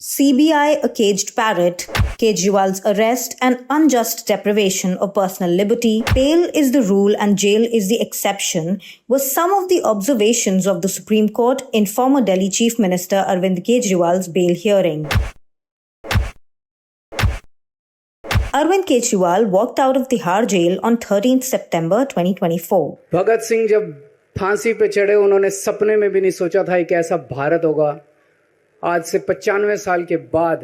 CBI a caged parrot, Kejriwal's arrest and unjust deprivation of personal liberty, bail is the rule and jail is the exception, were some of the observations of the Supreme Court in former Delhi Chief Minister Arvind Kejriwal's bail hearing. Arvind Kejriwal walked out of Tihar jail on 13th September 2024. Bhagat Singh जब फांसी पे चढ़े उन्होंने सपने में भी नहीं सोचा था कि ऐसा भारत होगा। आज से 95 साल के बाद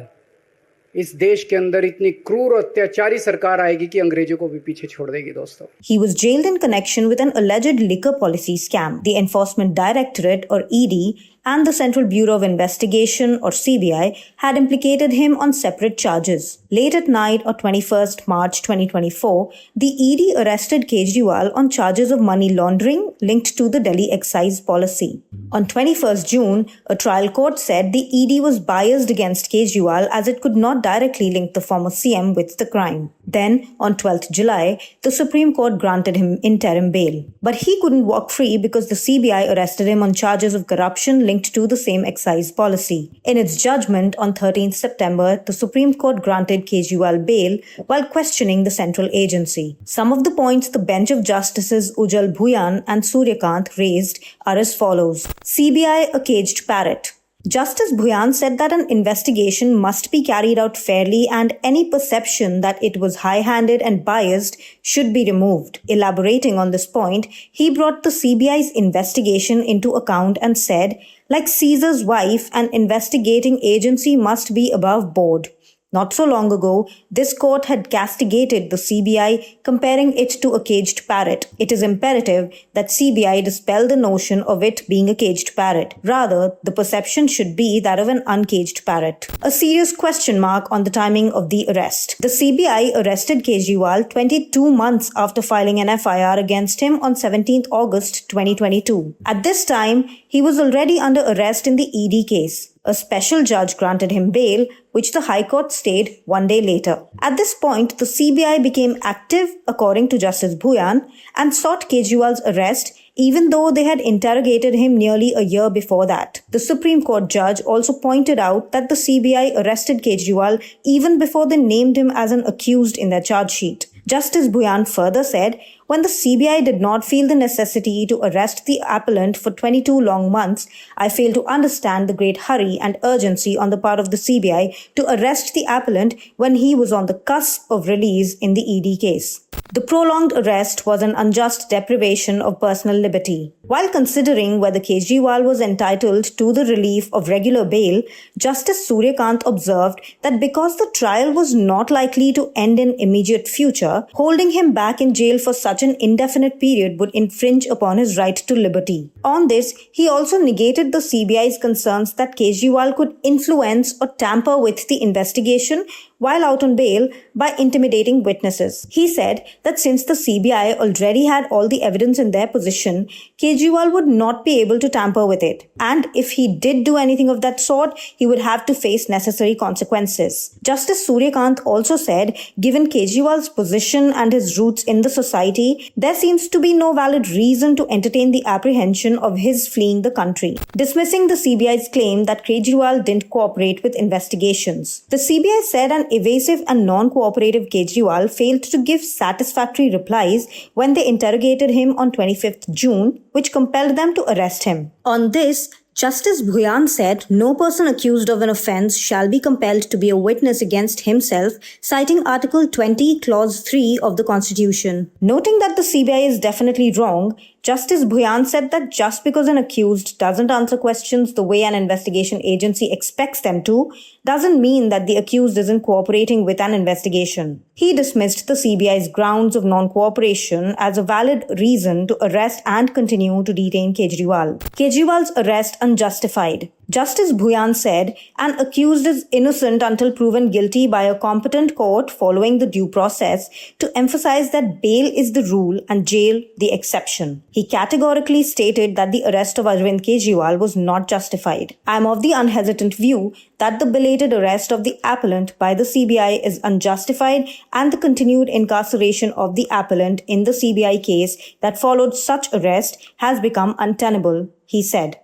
इस देश के अंदर इतनी क्रूर और अत्याचारी सरकार आएगी कि अंग्रेजों को भी पीछे छोड़ देगी दोस्तों। He was jailed in connection with an alleged liquor policy scam. The Enforcement Directorate or ED and the Central Bureau of Investigation or CBI had implicated him on separate charges. Late at night or 21st March 2024, the ED arrested Kejriwal on charges of money laundering linked to the Delhi excise policy. On 21st June, a trial court said the ED was biased against Kejriwal as it could not directly link the former CM with the crime. Then, on 12th July, the Supreme Court granted him interim bail. But he couldn't walk free because the CBI arrested him on charges of corruption linked to the same excise policy. In its judgment on 13th September, the Supreme Court granted Kejriwal bail while questioning the central agency. Some of the points the bench of Justices Ujjal Bhuyan and Suryakant raised are as follows. CBI a caged parrot. Justice Bhuyan said that an investigation must be carried out fairly and any perception that it was high-handed and biased should be removed. Elaborating on this point, he brought the CBI's investigation into account and said, like Caesar's wife, an investigating agency must be above board. Not so long ago, this court had castigated the CBI, comparing it to a caged parrot. It is imperative that CBI dispel the notion of it being a caged parrot. Rather, the perception should be that of an uncaged parrot. A serious question mark on the timing of the arrest. The CBI arrested Kejriwal 22 months after filing an FIR against him on 17th August 2022. At this time, he was already under arrest in the ED case. A special judge granted him bail, which the High Court stayed one day later. At this point, the CBI became active, according to Justice Bhuyan, and sought Kejriwal's arrest, even though they had interrogated him nearly a year before that. The Supreme Court judge also pointed out that the CBI arrested Kejriwal even before they named him as an accused in their charge sheet. Justice Bhuyan further said, when the CBI did not feel the necessity to arrest the appellant for 22 long months, I fail to understand the great hurry and urgency on the part of the CBI to arrest the appellant when he was on the cusp of release in the ED case. The prolonged arrest was an unjust deprivation of personal liberty. While considering whether Kejriwal was entitled to the relief of regular bail, Justice Suryakant observed that because the trial was not likely to end in immediate future, holding him back in jail for such an indefinite period would infringe upon his right to liberty. On this, he also negated the CBI's concerns that Kejriwal could influence or tamper with the investigation while out on bail by intimidating witnesses. He said that since the CBI already had all the evidence in their possession, Kejriwal would not be able to tamper with it. And if he did do anything of that sort, he would have to face necessary consequences. Justice Suryakant also said, given Kejriwal's position and his roots in the society, there seems to be no valid reason to entertain the apprehension of his fleeing the country. Dismissing the CBI's claim that Kejriwal didn't cooperate with investigations. The CBI said an evasive and non-cooperative Kejriwal failed to give satisfactory replies when they interrogated him on 25th June, which compelled them to arrest him. On this, Justice Bhuyan said no person accused of an offence shall be compelled to be a witness against himself, citing Article 20, Clause 3 of the Constitution. Noting that the CBI is definitely wrong, Justice Bhuyan said that just because an accused doesn't answer questions the way an investigation agency expects them to, doesn't mean that the accused isn't cooperating with an investigation. He dismissed the CBI's grounds of non-cooperation as a valid reason to arrest and continue to detain Kejriwal. Kejriwal's arrest unjustified. Justice Bhuyan said, an accused is innocent until proven guilty by a competent court following the due process, to emphasize that bail is the rule and jail the exception. He categorically stated that the arrest of Arvind Kejriwal was not justified. I am of the unhesitant view that the belated arrest of the appellant by the CBI is unjustified and the continued incarceration of the appellant in the CBI case that followed such arrest has become untenable, he said.